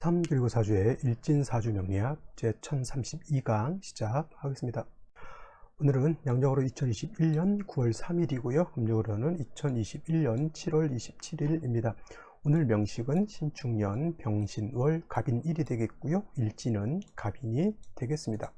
3 그리고 4주의 일진사주 명리학 제1032강 시작하겠습니다. 오늘은 양력으로 2021년 9월 3일이고요. 음력으로는 2021년 7월 27일입니다. 오늘 명식은 신축년 병신월 갑인일이 되겠고요. 일진은 갑인이 되겠습니다.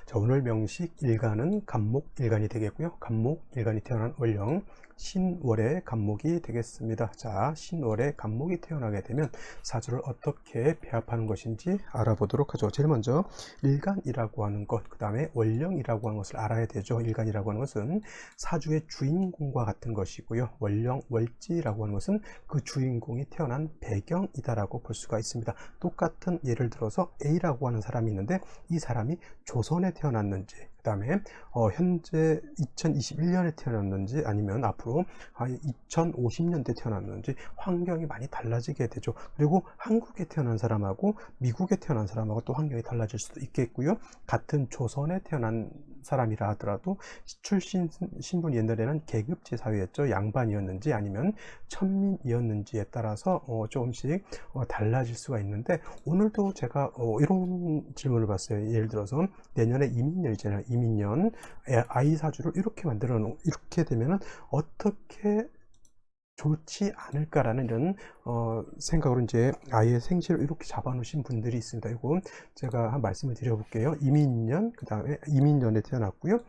자, 오늘 명식 일간은 갑목일간이 되겠고요. 갑목일간이 태어난 월령 신월의 갑목이 되겠습니다. 자, 신월의 갑목이 태어나게 되면 사주를 어떻게 배합하는 것인지 알아보도록 하죠. 제일 먼저 일간이라고 하는 것, 그 다음에 월령이라고 하는 것을 알아야 되죠. 일간이라고 하는 것은 사주의 주인공과 같은 것이고요. 월령, 월지라고 하는 것은 그 주인공이 태어난 배경이다라고 볼 수가 있습니다. 똑같은 예를 들어서 A라고 하는 사람이 있는데 이 사람이 조선에 태어났는지, 그 다음에 현재 2021년에 태어났는지, 아니면 앞으로 2050년대 태어났는지 환경이 많이 달라지게 되죠. 그리고 한국에 태어난 사람하고 미국에 태어난 사람하고 또 환경이 달라질 수도 있겠고요. 같은 조선에 태어난 사람이라 하더라도 출신 신분이 옛날에는 계급제 사회였죠. 양반이었는지 아니면 천민이었는지에 따라서 조금씩 달라질 수가 있는데, 오늘도 제가 이런 질문을 봤어요. 예를 들어서 내년에 이민년이잖아요. 이민년 아이 사주를 이렇게 만들어 놓은, 이렇게 되면은 어떻게 좋지 않을까라는 이런 생각으로 이제 아이의 생시를 이렇게 잡아 놓으신 분들이 있습니다. 이거 제가 한 말씀을 드려볼게요. 이민년, 그 다음에 이민년에 태어났고요.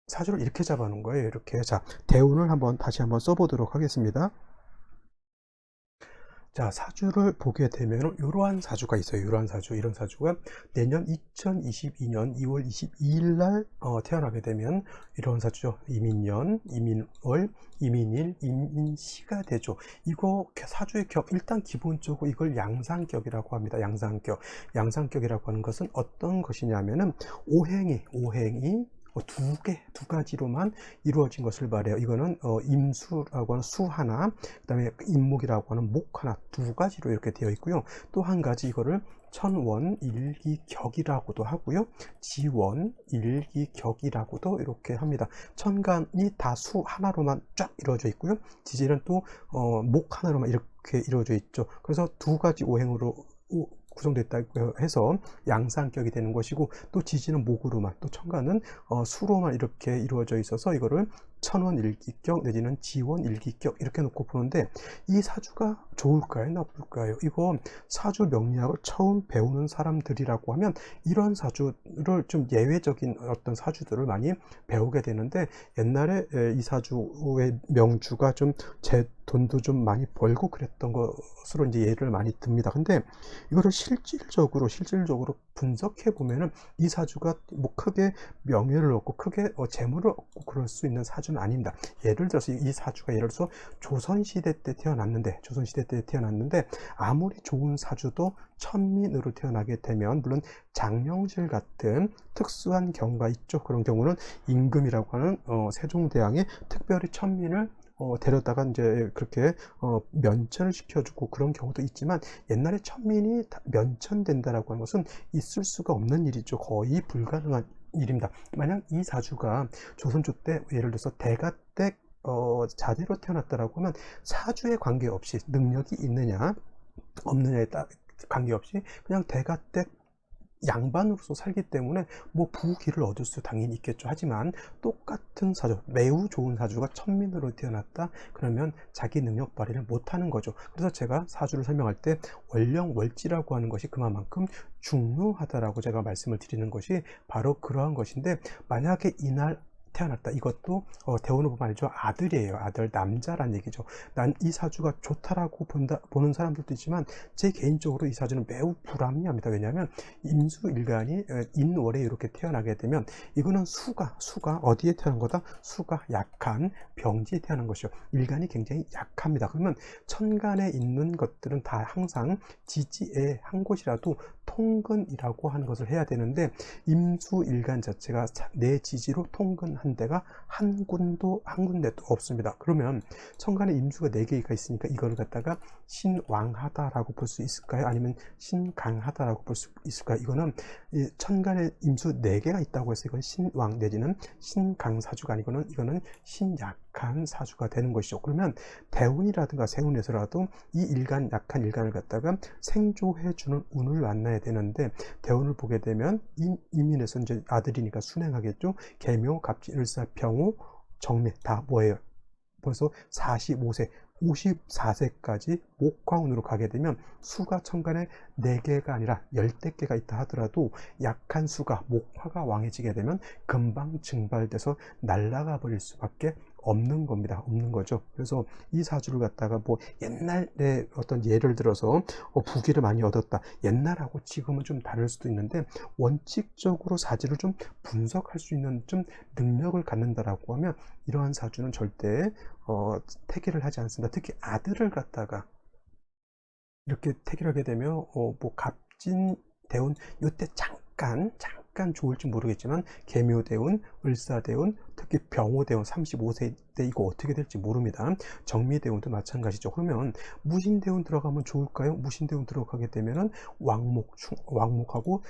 사주를 이렇게 잡아 놓은 거예요. 이렇게. 자, 대운을 다시 한번 써보도록 하겠습니다. 자, 사주를 보게 되면 이러한 사주가 있어요. 이러한 사주, 이런 사주가 내년 2022년 2월 22일 날 태어나게 되면 이런 사주죠. 이민년, 이민월, 이민일, 이민시가 되죠. 이거 사주의 격, 일단 기본적으로 이걸 양상격이라고 합니다. 양상격. 양상격이라고 하는 것은 어떤 것이냐면은 오행이 두 가지로만 이루어진 것을 말해요. 이거는 임수라고 하는 수 하나, 그 다음에 임목이라고 하는 목 하나, 두 가지로 이렇게 되어 있고요. 또 한 가지 이거를 천원 일기격이라고도 하고요. 지원 일기격이라고도 이렇게 합니다. 천간이 다 수 하나로만 쫙 이루어져 있고요. 지지는 또 목 하나로만 이렇게 이루어져 있죠. 그래서 두 가지 오행으로 구성됐다고 해서 양상격이 되는 것이고, 또 지지는 목으로만, 또 천간은 수로만 이렇게 이루어져 있어서 이거를 천원 일기격 내지는 지원 일기격 이렇게 놓고 보는데, 이 사주가 좋을까요, 나쁠까요? 이거 사주 명리학을 처음 배우는 사람들이라고 하면 이런 사주를 좀 예외적인 어떤 사주들을 많이 배우게 되는데, 옛날에 이 사주의 명주가 좀 제 돈도 좀 많이 벌고 그랬던 것으로 이제 예를 많이 듭니다. 근데 이거를 실질적으로 분석해 보면은 이 사주가 뭐 크게 명예를 얻고 크게 재물을 얻고 그럴 수 있는 사주는 아닙니다. 예를 들어서 이 사주가 예를 들어서 조선시대 때 태어났는데 아무리 좋은 사주도 천민으로 태어나게 되면, 물론 장영실 같은 특수한 경우가 있죠. 그런 경우는 임금이라고 하는 세종대왕이 특별히 천민을 데려다가 이제 그렇게 면천을 시켜주고 그런 경우도 있지만, 옛날에 천민이 면천된다라고 하는 것은 있을 수가 없는 일이죠. 거의 불가능한 일입니다. 만약 이 사주가 조선조 때 예를 들어서 대가댁 자제로 태어났다라고 하면 사주에 관계없이 능력이 있느냐 없느냐에 관계없이 그냥 대가댁 양반으로서 살기 때문에 뭐 부귀를 얻을 수 당연히 있겠죠. 하지만 똑같은 사주, 매우 좋은 사주가 천민으로 태어났다 그러면 자기 능력 발휘를 못하는 거죠. 그래서 제가 사주를 설명할 때 월령 월지라고 하는 것이 그만큼 중요하다라고 제가 말씀을 드리는 것이 바로 그러한 것인데, 만약에 이날 태어났다. 이것도 대운을 보면 알죠. 아들이에요. 아들, 남자란 얘기죠. 난 이 사주가 좋다라고 보는 사람들도 있지만, 제 개인적으로 이 사주는 매우 불합리합니다. 왜냐하면 임수일간이 인월에 이렇게 태어나게 되면 이거는 수가 어디에 태어난 거다? 수가 약한 병지에 태어난 것이요. 일간이 굉장히 약합니다. 그러면 천간에 있는 것들은 다 항상 지지의 한 곳이라도 통근이라고 하는 것을 해야 되는데, 임수일간 자체가 내 지지로 통근한 데가 한 군데도 없습니다. 그러면 천간에 임수가 4개가 있으니까 이걸 갖다가 신왕하다라고 볼 수 있을까요? 아니면 신강하다라고 볼 수 있을까요? 이거는 천간에 임수 4개가 있다고 해서 이건 신왕 내지는 신강사주가 아니고는 이거는 신약 약한 사주가 되는 것이죠. 그러면 대운이라든가 세운에서라도 이 일간, 약한 일간을 갖다가 생조해주는 운을 만나야 되는데, 대운을 보게 되면 임인에서 이제 아들이니까 순행하겠죠. 계묘, 갑진, 을사, 병호, 정매 다 뭐예요? 벌써 45세, 54세까지 목화운으로 가게 되면 수가 천간에 4개가 아니라 10개가 있다 하더라도 약한 수가 목화가 왕해지게 되면 금방 증발돼서 날아가 버릴 수밖에 없는 겁니다. 없는 거죠. 그래서 이 사주를 갖다가 뭐 옛날에 어떤 예를 들어서 부귀를 많이 얻었다. 옛날하고 지금은 좀 다를 수도 있는데 원칙적으로 사주를 좀 분석할 수 있는 좀 능력을 갖는다라고 하면 이러한 사주는 절대 태기를 하지 않습니다. 특히 아들을 갖다가 이렇게 태기를 하게 되면 뭐 갑진 대운 요때 잠깐 좋을지 모르겠지만 계묘대운, 을사대운, 특히 병호대운 35세 때 이거 어떻게 될지 모릅니다. 정미대운도 마찬가지죠. 그러면 무신대운 들어가면 좋을까요? 무신대운 들어가게 되면은 왕목하고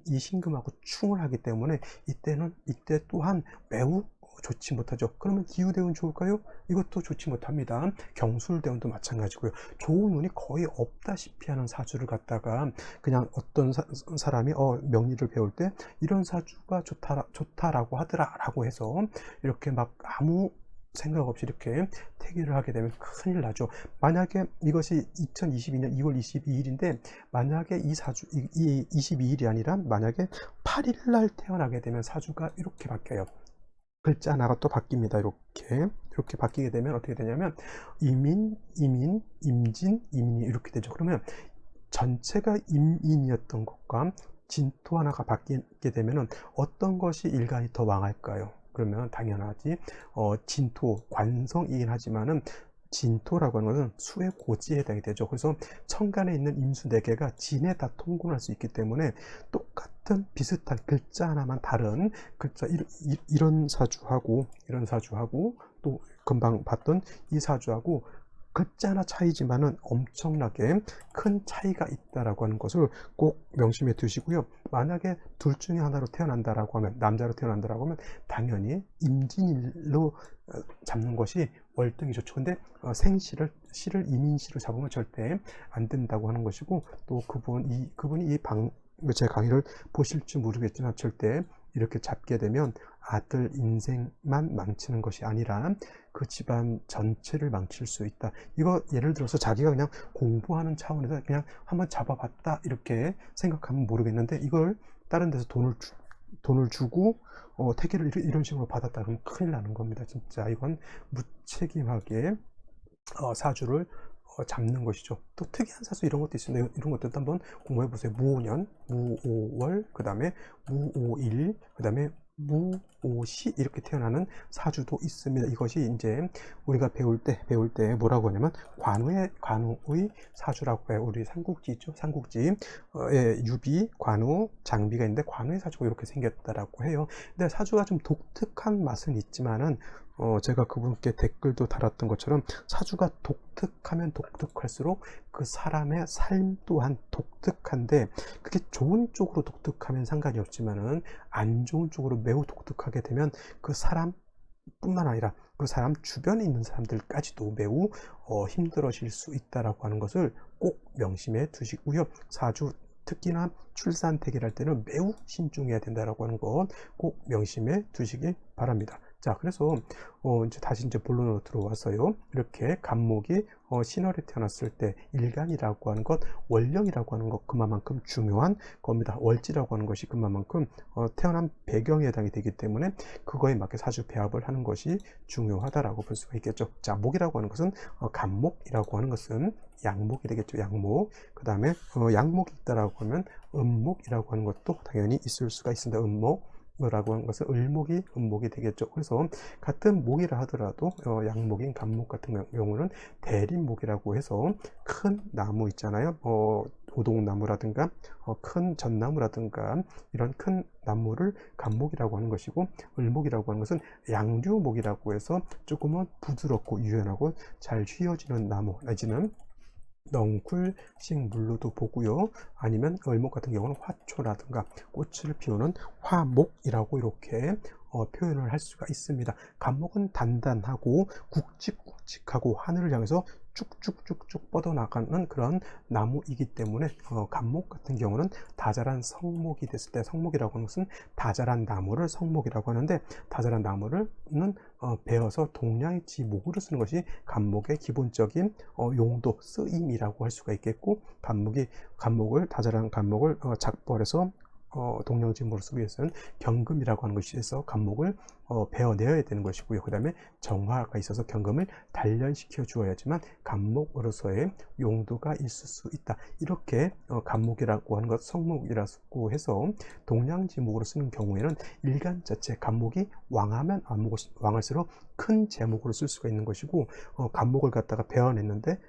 이 신금하고 충을 하기 때문에 이때 또한 매우 좋지 못하죠. 그러면 기후대운 좋을까요? 이것도 좋지 못합니다. 경술대운도 마찬가지고요. 좋은 운이 거의 없다시피 하는 사주를 갖다가 그냥 어떤 사람이 명리를 배울 때 이런 사주가 좋다라고 하더라라고 해서 이렇게 막 아무 생각 없이 이렇게 태기를 하게 되면 큰일 나죠. 만약에 이것이 2022년 2월 22일인데 만약에 이 사주 이 22일이 아니라 만약에 8일 날 태어나게 되면 사주가 이렇게 바뀌어요. 글자 하나가 또 바뀝니다. 이렇게 바뀌게 되면 어떻게 되냐면 임인, 임진, 임인이 이렇게 되죠. 그러면 전체가 임인이었던 것과 진토 하나가 바뀌게 되면 어떤 것이 일간이 더 망할까요? 그러면 당연하지 진토, 관성이긴 하지만은 진토라고 하는 것은 수의 고지에 해당이 되죠. 그래서 천간에 있는 임수 4개가 진에 다 통분할 수 있기 때문에 똑같은 비슷한 글자 하나만 다른 글자 이런 사주하고 또 금방 봤던 이 사주하고 글자 하나 차이지만은 엄청나게 큰 차이가 있다라고 하는 것을 꼭 명심해 두시고요. 만약에 둘 중에 하나로 태어난다라고 하면 남자로 태어난다라고 하면 당연히 임진일로 잡는 것이 월등히 좋죠. 근데 시를 이민시로 잡으면 절대 안 된다고 하는 것이고 또 그분이 제 강의를 보실지 모르겠지만 절대 이렇게 잡게 되면 아들 인생만 망치는 것이 아니라 그 집안 전체를 망칠 수 있다. 이거 예를 들어서 자기가 그냥 공부하는 차원에서 그냥 한번 잡아봤다 이렇게 생각하면 모르겠는데 이걸 다른 데서 돈을 주고 태기를 이런 식으로 받았다 그러면 큰일 나는 겁니다. 진짜 이건 무책임하게 사주를 잡는 것이죠. 또 특이한 사주 이런 것도 있습니다. 이런 것들도 한번 공부해 보세요. 무오년, 무오월, 그 다음에 무오일, 그 다음에 무오시 이렇게 태어나는 사주도 있습니다. 이것이 이제 우리가 배울 때 뭐라고 하냐면 관우의 사주라고 해요. 우리 삼국지 있죠. 삼국지 유비, 관우, 장비가 있는데 관우의 사주가 이렇게 생겼다라고 해요. 근데 사주가 좀 독특한 맛은 있지만은 제가 그분께 댓글도 달았던 것처럼 사주가 독특하면 독특할수록 그 사람의 삶 또한 독특한데 그게 좋은 쪽으로 독특하면 상관이 없지만은 안 좋은 쪽으로 매우 독특하게 되면 그 사람뿐만 아니라 그 사람 주변에 있는 사람들까지도 매우 힘들어질 수 있다라고 하는 것을 꼭 명심해 두시고요. 사주 특히나 출산 태기를 할 때는 매우 신중해야 된다라고 하는 것 꼭 명심해 두시길 바랍니다. 자, 그래서 이제 다시 본론으로 들어왔어요. 이렇게 간목이 신월에 태어났을 때 일간이라고 하는 것, 월령이라고 하는 것 그만큼 중요한 겁니다. 월지라고 하는 것이 그만큼 태어난 배경에 해당이 되기 때문에 그거에 맞게 사주 배합을 하는 것이 중요하다라고 볼 수가 있겠죠. 자, 목이라고 하는 것은 간목이라고 하는 것은 양목이 되겠죠. 양목. 그 다음에 양목이 있다라고 하면 음목이라고 하는 것도 당연히 있을 수가 있습니다. 음목이라고 하는 것은 음목이 되겠죠. 그래서 같은 목이라 하더라도 양목인 간목 같은 경우는 대림목이라고 해서 큰 나무 있잖아요. 오동나무라든가 큰 전나무라든가 이런 큰 나무를 간목이라고 하는 것이고 을목이라고 하는 것은 양류목이라고 해서 조금은 부드럽고 유연하고 잘 휘어지는 나무 내지는 넝쿨식 물로도 보고요. 아니면 을목 같은 경우는 화초라든가 꽃을 피우는 화목이라고 이렇게 표현을 할 수가 있습니다. 간목은 단단하고 굵직굵직하고 하늘을 향해서 쭉쭉쭉쭉 뻗어나가는 그런 나무이기 때문에 간목 같은 경우는 다자란 성목이 됐을 때, 성목이라고 하는 것은 다자란 나무를 성목이라고 하는데, 다자란 나무는 베어서 동량의 지목으로 쓰는 것이 간목의 기본적인 용도, 쓰임이라고 할 수가 있겠고, 다자란 간목을 작벌해서 동량지목으로 쓰기 위해서는 경금이라고 하는 것이 있어서 간목을 베어내어야 되는 것이고요. 그 다음에 정화가 있어서 경금을 단련시켜 주어야지만 간목으로서의 용도가 있을 수 있다. 이렇게 간목이라고 하는 것, 성목이라고 해서 동량지목으로 쓰는 경우에는 일간 자체 간목이 왕하면 왕할수록 큰 제목으로 쓸 수가 있는 것이고, 간목을 갖다가 베어냈는데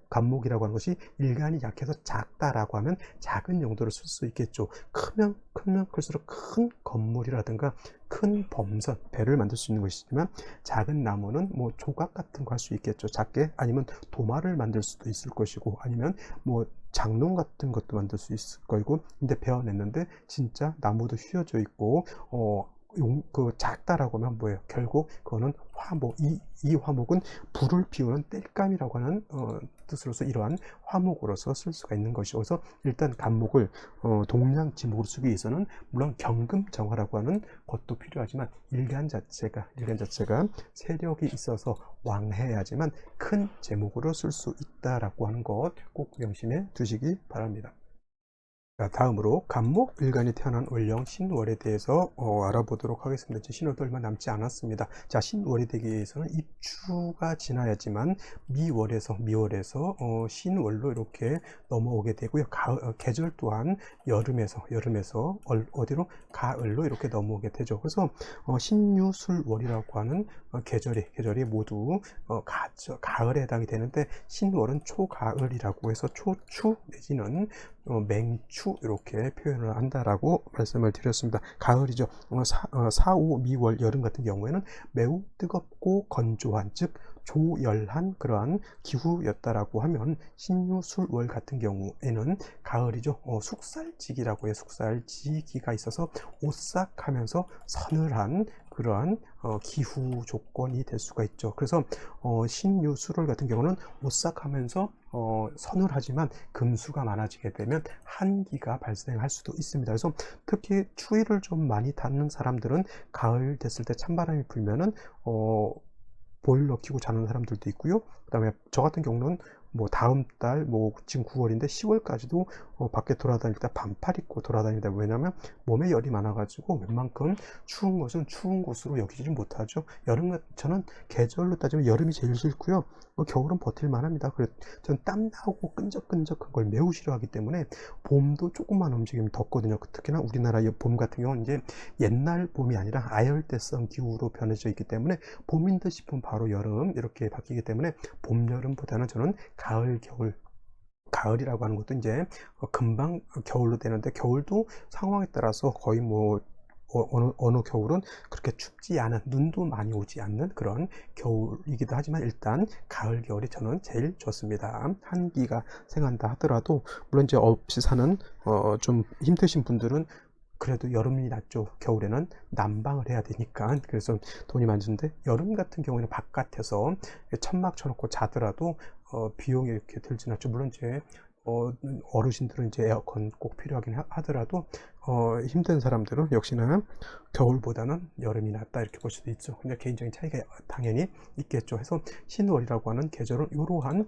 간목이라고 하는 것이 일간이 약해서 작다라고 하면 작은 용도로 쓸 수 있겠죠. 크면 클수록 큰 건물이라든가 큰 범선, 배를 만들 수 있는 것이지만, 작은 나무는 뭐 조각 같은 거 할 수 있겠죠. 작게. 아니면 도마를 만들 수도 있을 것이고, 아니면 뭐 장롱 같은 것도 만들 수 있을 거고. 근데 베어냈는데 진짜 나무도 휘어져 있고 작다라고 하면 뭐예요? 결국 그거는 화목. 이 화목은 불을 피우는 땔감이라고 하는 뜻으로서 이러한 화목으로서 쓸 수가 있는 것이어서, 일단 간목을 동량지목으로 쓰기 위해서는 물론 경금정화라고 하는 것도 필요하지만, 일간 자체가 세력이 있어서 왕해야지만 큰 제목으로 쓸 수 있다라고 하는 것 꼭 명심해 두시기 바랍니다. 자, 다음으로 간목 일간이 태어난 월령 신월에 대해서 알아보도록 하겠습니다. 이제 신월도 얼마 남지 않았습니다. 자, 신월이 되기 위해서는 입추가 지나야지만 미월에서 신월로 이렇게 넘어오게 되고요. 계절 또한 여름에서 어디로? 가을로 이렇게 넘어오게 되죠. 그래서 신유술월이라고 하는 계절이 모두 가을에 해당이 되는데, 신월은 초가을이라고 해서 초추 내지는 맹추 이렇게 표현을 한다라고 말씀을 드렸습니다. 가을이죠. 4, 5, 미월 여름 같은 경우에는 매우 뜨겁고 건조한, 즉 조열한 그러한 기후였다라고 하면, 신유술월 같은 경우에는 가을이죠. 숙살지기라고 해요. 숙살지기가 있어서 오싹하면서 서늘한 그러한 기후 조건이 될 수가 있죠. 그래서 신유술월 같은 경우는 오싹하면서 서늘하지만 금수가 많아지게 되면 한기가 발생할 수도 있습니다. 그래서 특히 추위를 좀 많이 타는 사람들은 가을 됐을 때 찬바람이 불면은 보일러 켜고 자는 사람들도 있고요. 그 다음에 저 같은 경우는 뭐 다음 달, 뭐 지금 9월인데 10월까지도 밖에 돌아다닐 때 반팔 입고 돌아다니다. 왜냐면 몸에 열이 많아가지고 웬만큼 추운 것은 추운 곳으로 여기지 못하죠. 저는 계절로 따지면 여름이 제일 싫고요. 겨울은 버틸만 합니다. 저는 땀 나고 끈적끈적한 걸 매우 싫어하기 때문에 봄도 조금만 움직이면 덥거든요. 특히나 우리나라 봄 같은 경우는 이제 옛날 봄이 아니라 아열대성 기후로 변해져 있기 때문에 봄인 듯 싶으면 바로 여름 이렇게 바뀌기 때문에 봄, 여름보다는 저는 가을, 겨울, 가을이라고 하는 것도 이제 금방 겨울로 되는데, 겨울도 상황에 따라서 거의 뭐 어느 겨울은 그렇게 춥지 않은, 눈도 많이 오지 않는 그런 겨울이기도 하지만, 일단 가을, 겨울이 저는 제일 좋습니다. 한기가 생긴다 하더라도, 물론 이제 없이 사는 좀 힘드신 분들은 그래도 여름이 낫죠. 겨울에는 난방을 해야 되니까. 그래서 돈이 많이 드는데, 여름 같은 경우에는 바깥에서 천막 쳐놓고 자더라도 비용이 이렇게 들진 않죠. 물론 이제 어르신들은 이제 에어컨 꼭 필요하긴 하더라도 힘든 사람들은 역시나 겨울보다는 여름이 낫다 이렇게 볼 수도 있죠. 근데 개인적인 차이가 당연히 있겠죠. 해서 신월이라고 하는 계절은 이러한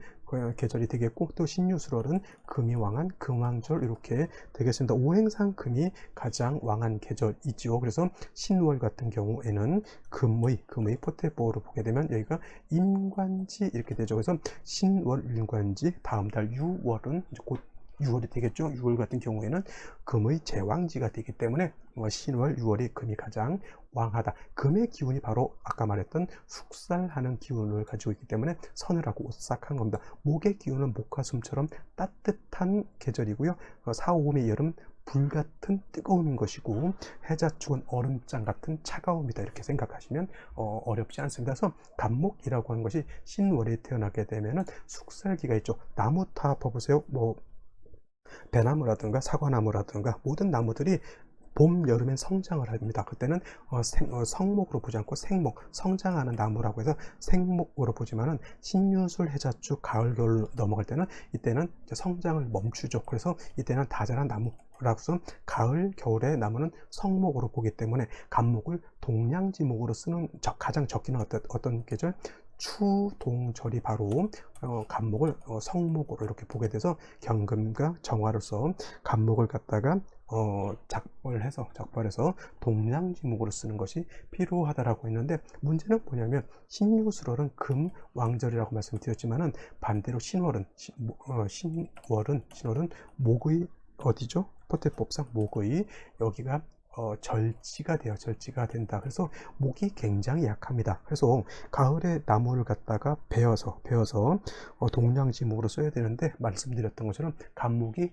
계절이 되겠고, 또 신유술월은 금이 왕한 금왕절 이렇게 되겠습니다. 오행상 금이 가장 왕한 계절이죠. 그래서 신월 같은 경우에는 금의 포테보로 보게 되면 여기가 임관지 이렇게 되죠. 그래서 신월 임관지, 다음 달 6월은 곧 6월이 되겠죠. 6월 같은 경우에는 금의 제왕지가 되기 때문에 신월, 6월이 금이 가장 왕하다. 금의 기운이 바로 아까 말했던 숙살하는 기운을 가지고 있기 때문에 서늘하고 오싹한 겁니다. 목의 기운은 목화숨처럼 따뜻한 계절이고요. 4, 5의 여름 불같은 뜨거움인 것이고, 해자축은 얼음장 같은 차가움이다 이렇게 생각하시면 어렵지 않습니다. 그래서 간목이라고 하는 것이 신월에 태어나게 되면은 숙살기가 있죠. 나무 다 봐보세요. 뭐 배나무라든가 사과나무라든가 모든 나무들이 봄, 여름엔 성장을 합니다. 그때는 성목으로 보지 않고 생목, 성장하는 나무라고 해서 생목으로 보지만은 신유술, 해자축, 가을, 겨울 넘어갈 때는 이때는 이제 성장을 멈추죠. 그래서 이때는 다자란 나무라서 가을, 겨울의 나무는 성목으로 보기 때문에 간목을 동량지목으로 쓰는 가장 적기는 어떤 계절? 추동절이 바로 간목을 성목으로 이렇게 보게 돼서 경금과 정화로서 간목을 갖다가 작벌해서 동량지목으로 쓰는 것이 필요하다라고 했는데, 문제는 뭐냐면 신유술월은 금왕절이라고 말씀드렸지만은 반대로 신월은 목의 어디죠? 포태법상 목의 여기가 절지가 된다. 그래서 목이 굉장히 약합니다. 그래서 가을에 나무를 갖다가 베어서 동량지목으로 써야 되는데, 말씀드렸던 것처럼 간목이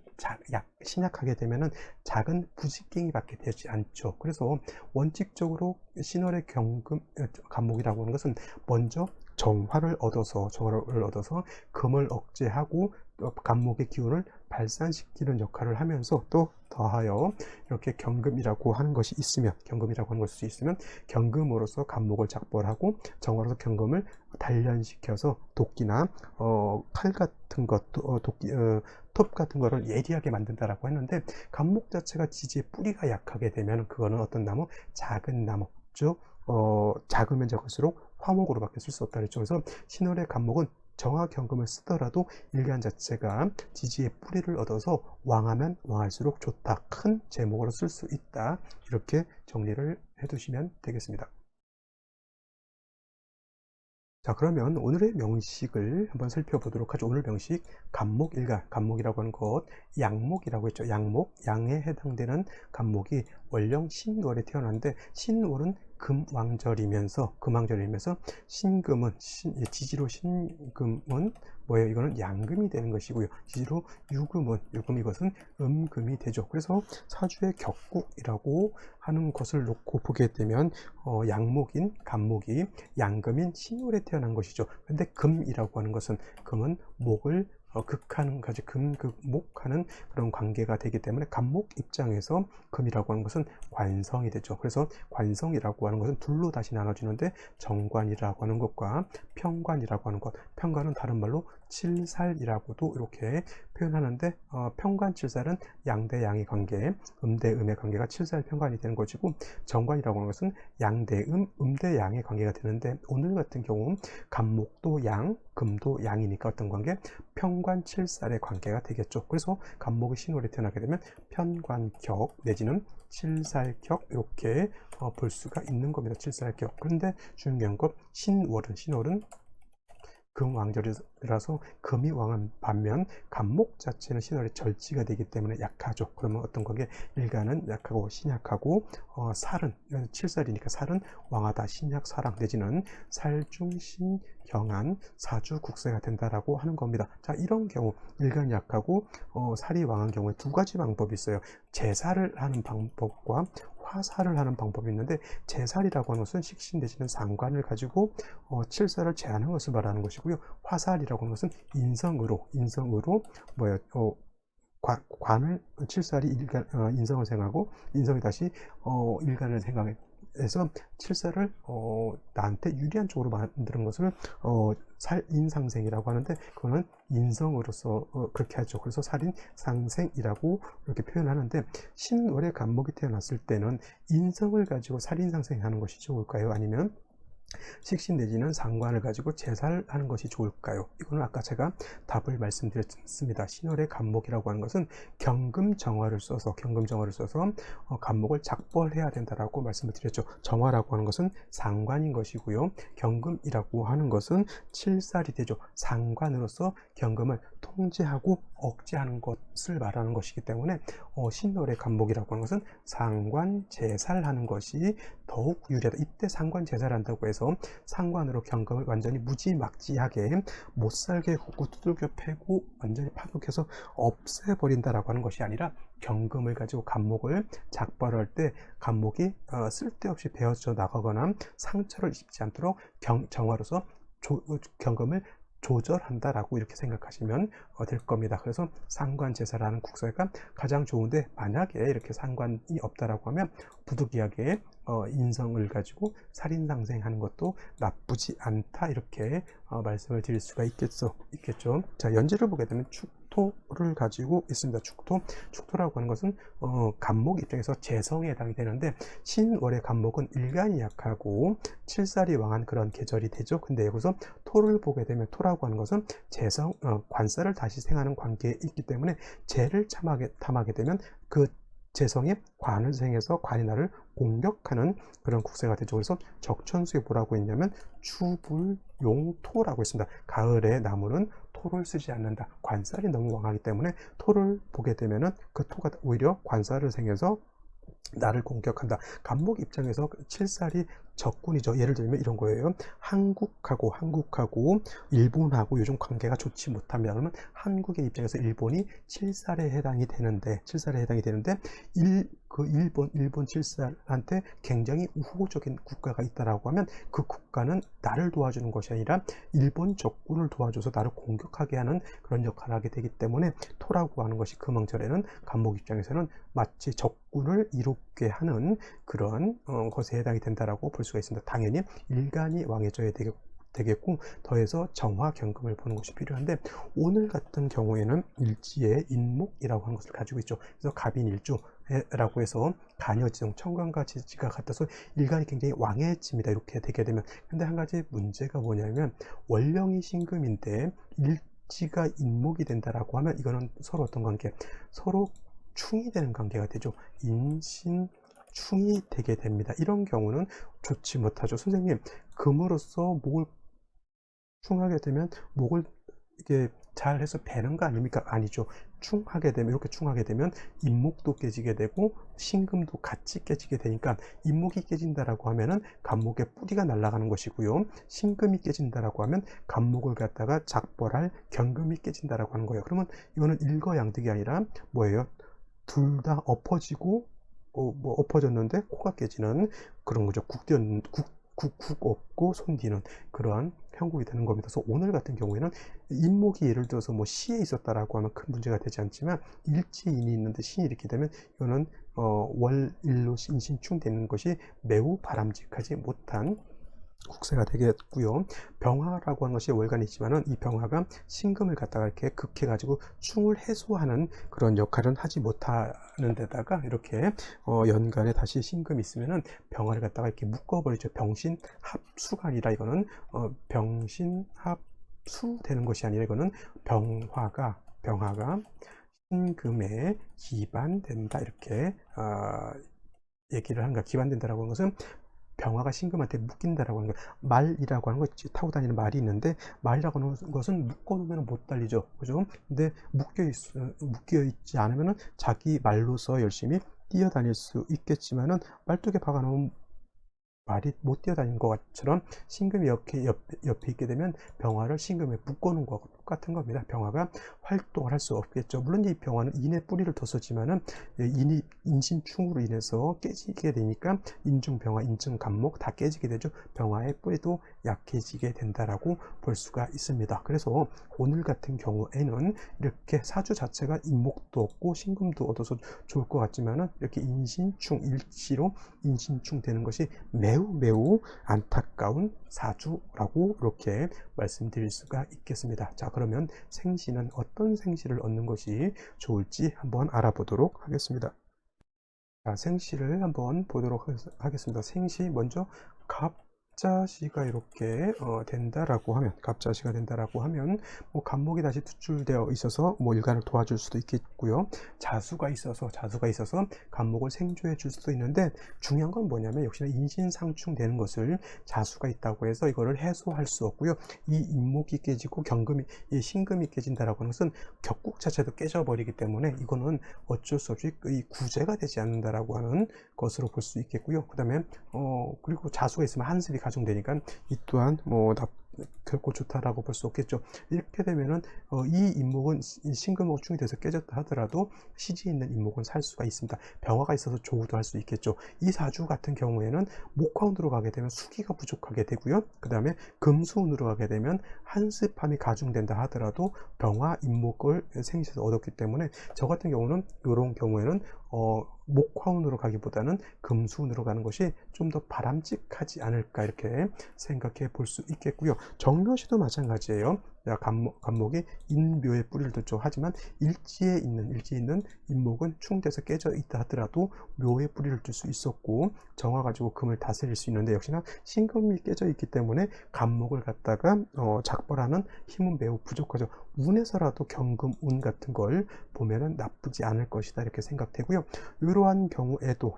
신약하게 되면은 작은 부직갱이밖에 되지 않죠. 그래서 원칙적으로 신월의 간목이라고 하는 것은 먼저 정화를 얻어서 금을 억제하고 간목의 기운을 발산시키는 역할을 하면서, 또 더하여 이렇게 경금이라고 하는 것이 있으면 경금으로서 간목을 작벌하고 정화로서 경금을 단련시켜서 도끼나 칼 같은 것, 톱 같은 거를 예리하게 만든다라고 했는데, 간목 자체가 지지의 뿌리가 약하게 되면 그거는 어떤 나무? 작은 나무, 즉 작으면 작을수록 화목으로 밖에 쓸 수 없다 그랬죠. 그래서 신월의 간목은 정화 경금을 쓰더라도 일간 자체가 지지의 뿌리를 얻어서 왕하면 왕할수록 좋다, 큰 제목으로 쓸 수 있다, 이렇게 정리를 해두시면 되겠습니다. 자, 그러면 오늘의 명식을 한번 살펴보도록 하죠. 오늘 명식, 간목일간, 간목이라고 하는 것, 양목이라고 했죠. 양에 해당되는 간목이 원령 신월에 태어났는데, 신월은 금왕절이면서 신금은 지지로 신금은 뭐예요? 이거는 양금이 되는 것이고요. 지지로 유금, 이것은 음금이 되죠. 그래서 사주의 격국이라고 하는 것을 놓고 보게 되면 양목인 간목이 양금인 신월에 태어난 것이죠. 근데 금이라고 하는 것은, 금은 목을 극하는 가지 금극목하는 그런 관계가 되기 때문에 간목 입장에서 금이라고 하는 것은 관성이 되죠. 그래서 관성이라고 하는 것은 둘로 다시 나눠지는데, 정관이라고 하는 것과 평관이라고 하는 것, 평관은 다른 말로 칠살이라고도 이렇게 표현하는데, 평관 칠살은 양대 양의 관계, 음대 음의 관계가 칠살 평관이 되는 것이고, 정관이라고 하는 것은 양대 음대 양의 관계가 되는데, 오늘 같은 경우 간목도 양, 금도 양이니까 어떤 관계? 평관 칠살의 관계가 되겠죠. 그래서 간목이 신월에 태어나게 되면 편관격 내지는 칠살격, 이렇게 볼 수가 있는 겁니다. 칠살격. 그런데 중요한 것, 신월은 금왕절이라서 금이 왕한 반면 간목 자체는 신월에 절지가 되기 때문에 약하죠. 그러면 어떤 관계? 일간은 약하고 신약하고, 살은 칠살이니까 살은 왕하다, 신약, 사랑 내지는 살중신 경한 사주 국세가 된다라고 하는 겁니다. 자, 이런 경우 일간이 약하고 살이 왕한 경우에 두 가지 방법이 있어요. 제살을 하는 방법과 화살을 하는 방법이 있는데, 제살이라고 하는 것은 식신 내지는 상관을 가지고 칠살을 제한하는 것을 말하는 것이고요. 화살이라고 하는 것은 인성으로 뭐예요? 관을 칠살이 인성을 생하고, 인성이 다시 일간을 생각해서 칠살을 나한테 유리한 쪽으로 만드는 것을 살인상생이라고 하는데, 그거는 인성으로서 그렇게 하죠. 그래서 살인상생이라고 이렇게 표현하는데, 신월의 간목이 태어났을 때는 인성을 가지고 살인상생하는 것이 좋을까요? 아니면 식신 내지는 상관을 가지고 제살하는 것이 좋을까요? 이거는 아까 제가 답을 말씀드렸습니다. 신월의 간목이라고 하는 것은 경금정화를 써서 간목을 작벌해야 된다라고 말씀을 드렸죠. 정화라고 하는 것은 상관인 것이고요. 경금이라고 하는 것은 칠살이 되죠. 상관으로서 경금을 통제하고 억제하는 것을 말하는 것이기 때문에 신월의 간목이라고 하는 것은 상관 제살하는 것이 더욱 유리하다. 이때 상관 제살한다고 해서 상관으로 경금을 완전히 무지막지하게 못살게 굽고 두들겨 패고 완전히 파격해서 없애버린다라고 하는 것이 아니라, 경금을 가지고 간목을 작벌할 때 간목이 쓸데없이 베어져 나가거나 상처를 입지 않도록 정화로서 경금을 조절한다라고 이렇게 생각하시면 될 겁니다. 그래서 상관제사라는 국사가 가장 좋은데, 만약에 이렇게 상관이 없다라고 하면 부득이하게 인성을 가지고 살인상생하는 것도 나쁘지 않다, 이렇게 말씀을 드릴 수가 있겠죠. 자, 연지를 보게 되면 축토를 가지고 있습니다. 축토라고 하는 것은 간목 입장에서 재성에 해당이 되는데, 신월의 간목은 일간이 약하고 칠살이 왕한 그런 계절이 되죠. 근데 여기서 토를 보게 되면, 토라고 하는 것은 재성, 관살을 다시 생하는 관계에 있기 때문에 재를 탐하게 되면 그 재성에 관을 생해서 관이 나를 공격하는 그런 국세가 되죠. 그래서 적천수에 뭐라고 했냐면 추불용토라고 했습니다. 가을에 나무는 토를 쓰지 않는다. 관살이 너무 왕하기 때문에 토를 보게 되면은 그 토가 오히려 관살을 생해서 나를 공격한다. 간목 입장에서 칠살이 적군이죠. 예를 들면 이런 거예요. 한국하고 일본하고 요즘 관계가 좋지 못합니다. 그러면 한국의 입장에서 일본이 칠살에 해당이 되는데 일본 칠살한테 굉장히 우호적인 국가가 있다라고 하면, 그 국가는 나를 도와주는 것이 아니라 일본 적군을 도와줘서 나를 공격하게 하는 그런 역할을 하게 되기 때문에, 토라고 하는 것이 그 명절에는 간목 입장에서는 마치 적군을 이롭게 하는 그런 것에 해당이 된다라고 볼 수가 있습니다. 당연히 일간이 왕해져야 되겠고, 더해서 정화 경금을 보는 것이 필요한데, 오늘 같은 경우에는 일지에 인목이라고 하는 것을 가지고 있죠. 그래서 갑인일주라고 해서 간여지정, 천간과 지지가 같아서 일간이 굉장히 왕해집니다. 이렇게 되게 되면. 근데 한 가지 문제가 뭐냐면, 월령이 신금인데 일지가 인목이 된다라고 하면, 이거는 서로 어떤 관계? 서로 충이 되는 관계가 되죠. 인신 충이 되게 됩니다. 이런 경우는 좋지 못하죠. 선생님, 금으로써 목을 충하게 되면 목을 이게 잘 해서 베는 거 아닙니까? 아니죠. 이렇게 충하게 되면 인목도 깨지게 되고 신금도 같이 깨지게 되니까, 인목이 깨진다라고 하면은 간목의 뿌리가 날아가는 것이고요. 신금이 깨진다라고 하면 간목을 갖다가 작벌할 경금이 깨진다라고 하는 거예요. 그러면 이거는 일거양득이 아니라 뭐예요? 둘 다 엎어지고 엎어졌는데 코가 깨지는 그런 거죠. 국 없고 손디는 그러한 형국이 되는 겁니다. 그래서 오늘 같은 경우에는 인목이 예를 들어서 뭐 시에 있었다라고 하면 큰 문제가 되지 않지만, 일지인이 있는데 신이 이렇게 되면 이거는 월일로 인신충 되는 것이 매우 바람직하지 못한 국세가 되겠고요. 병화라고 하는 것이 월간이 있지만은, 이 병화가 신금을 갖다가 이렇게 극해가지고 충을 해소하는 그런 역할은 하지 못하는 데다가, 이렇게 연간에 다시 신금이 있으면은 병화를 갖다가 이렇게 묶어버리죠. 병신합수가 아니라, 이거는 병신합수 되는 것이 아니라, 이거는 병화가 신금에 기반된다, 이렇게 얘기를 하는가. 기반된다라고 하는 것은 병화가 신금한테 묶인다라고 하는 거예요. 말이라고 하는 거, 타고 다니는 말이 있는데, 말이라고 하는 것은 묶어놓으면 못 달리죠. 그죠? 근데 묶여있지 않으면 자기 말로서 열심히 뛰어다닐 수 있겠지만은, 말뚝에 박아놓으면 말이 못 뛰어다니는 것처럼, 신금이 옆에 있게 되면 병화를 신금에 묶어놓은 거하고 똑같은 겁니다. 병화가 활동을 할 수 없겠죠. 물론 이 병화는 인의 뿌리를 뒀었지만은, 인신충으로 인해서 깨지게 되니까 인중병화, 인중간목 다 깨지게 되죠. 병화의 뿌리도 약해지게 된다라고 볼 수가 있습니다. 그래서 오늘 같은 경우에는 이렇게 사주 자체가 인목도 없고 신금도 얻어서 좋을 것 같지만은, 이렇게 인신충, 일치로 인신충 되는 것이 매우 안타까운 사주라고 이렇게 말씀드릴 수가 있겠습니다. 자, 그러면 생시는 어떤 생시를 얻는 것이 좋을지 한번 알아보도록 하겠습니다. 자, 생시를 한번 보도록 하겠습니다. 생시 먼저 갑자시가 이렇게 된다라고 하면, 뭐 간목이 다시 투출되어 있어서 뭐 일간을 도와줄 수도 있겠고요. 자수가 있어서 간목을 생조해 줄 수도 있는데, 중요한 건 뭐냐면 역시나 인신상충 되는 것을 자수가 있다고 해서 이거를 해소할 수 없고요. 이 인목이 깨지고 이 신금이 깨진다라고 하는 것은 격국 자체도 깨져버리기 때문에, 이거는 어쩔 수 없이 이 구제가 되지 않는다라고 하는 것으로 볼 수 있겠고요. 그 다음에 그리고 자수가 있으면 한습이 가중되니까, 이 또한 뭐 결코 좋다라고 볼 수 없겠죠. 이렇게 되면은 이 인목은 신금목 충이 돼서 깨졌다 하더라도 시지에 있는 인목은 살 수가 있습니다. 병화가 있어서 조우도 할 수 있겠죠. 이 사주 같은 경우에는 목화운으로 가게 되면 수기가 부족하게 되고요. 그 다음에 금수운으로 가게 되면 한습함이 가중된다 하더라도 병화 인목을 생시에서 얻었기 때문에 저 같은 경우는 이런 경우에는 목화운으로 가기보다는 금수운으로 가는 것이 좀 더 바람직하지 않을까 이렇게 생각해 볼 수 있겠고요. 정묘시도 마찬가지예요. 간목이 인묘에 뿌리를 뒀죠. 하지만 일지에 있는 인목은 충돼서 깨져 있다 하더라도 묘에 뿌리를 둘 수 있었고 정화 가지고 금을 다스릴 수 있는데 역시나 신금이 깨져 있기 때문에 간목을 갖다가 작벌하는 힘은 매우 부족하죠. 운에서라도 경금 운 같은 걸 보면은 나쁘지 않을 것이다 이렇게 생각되고요. 이러한 경우에도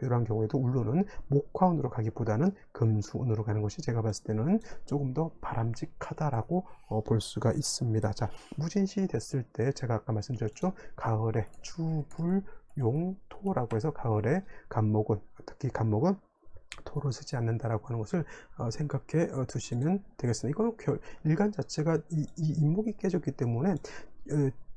울로는 목화운으로 가기보다는 금수운으로 가는 것이 제가 봤을 때는 조금 더 바람직하다라고 볼 수가 있습니다. 자, 무진시 됐을 때 제가 아까 말씀드렸죠. 가을에 주불용토라고 해서 가을에 특히 간목은 토로 쓰지 않는다라고 하는 것을 생각해 두시면 되겠습니다. 이거는 일간 자체가 이 인목이 깨졌기 때문에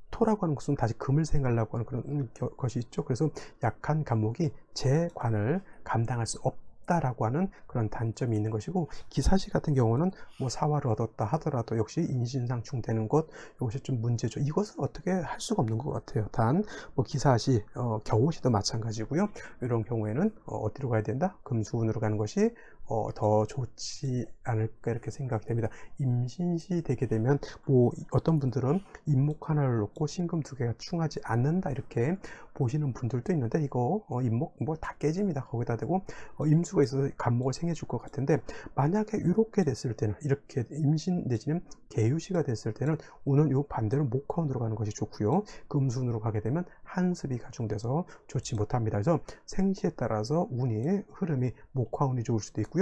토라고 하는 것은 다시 금을 생각하려고 하는 그런 것이 있죠. 그래서 약한 간목이 제 관을 감당할 수 없다라고 하는 그런 단점이 있는 것이고, 기사시 같은 경우는 뭐 사화를 얻었다 하더라도 역시 인신상충 되는 것, 이것이 좀 문제죠. 이것을 어떻게 할 수가 없는 것 같아요. 단 뭐 기사시, 겨우시도 마찬가지고요. 이런 경우에는 어디로 가야 된다? 금수운으로 가는 것이 더 좋지 않을까 이렇게 생각이 됩니다. 임신시 되게 되면 뭐 어떤 분들은 인목 하나를 놓고 신금 두 개가 충하지 않는다 이렇게 보시는 분들도 있는데, 이거 인목 뭐 다 깨집니다. 거기다 대고 임수가 있어서 간목을 생겨줄 것 같은데, 만약에 이렇게 됐을 때는, 이렇게 임신 내지는 계유시가 됐을 때는 운은 요 반대로 목화운으로 가는 것이 좋고요. 금수운으로 가게 되면 한습이 가중돼서 좋지 못합니다. 그래서 생시에 따라서 운이 흐름이 목화운이 좋을 수도 있고요,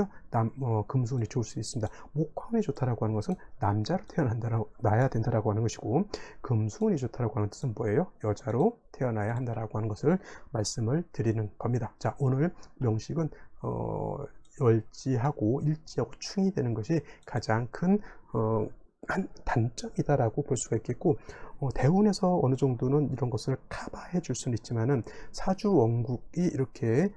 금수운이 좋을 수 있습니다. 목화운이 좋다라고 하는 것은 남자로 태어나야 된다라고 하는 것이고, 금수운이 좋다라고 하는 뜻은 뭐예요? 여자로 태어나야 한다라고 하는 것을 말씀을 드리는 겁니다. 자, 오늘 명식은 월지하고 일지하고 충이 되는 것이 가장 큰 한 단점이다라고 볼 수가 있겠고, 대운에서 어느 정도는 이런 것을 커버해 줄 수는 있지만은 사주 원국이 이렇게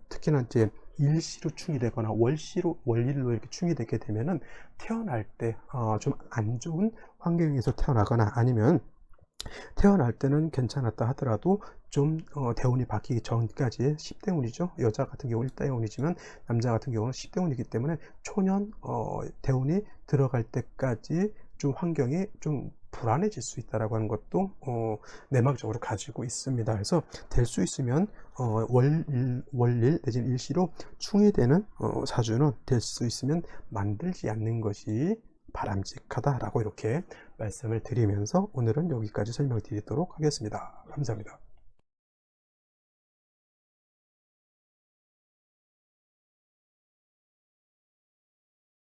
특히나 이제 일시로 충이 되거나 월일로 이렇게 충이 되게 되면은 태어날 때 좀 안 좋은 환경에서 태어나거나, 아니면 태어날 때는 괜찮았다 하더라도 좀 대운이 바뀌기 전까지 10대운이죠. 여자 같은 경우는 1대운이지만 남자 같은 경우는 10대운이기 때문에 초년 대운이 들어갈 때까지 좀 환경이 좀 불안해질 수 있다라고 하는 것도 내막적으로 가지고 있습니다. 그래서 될 수 있으면 월일 내지는 일시로 충이 되는 사주는 될 수 있으면 만들지 않는 것이 바람직하다라고 이렇게 말씀을 드리면서 오늘은 여기까지 설명드리도록 하겠습니다. 감사합니다.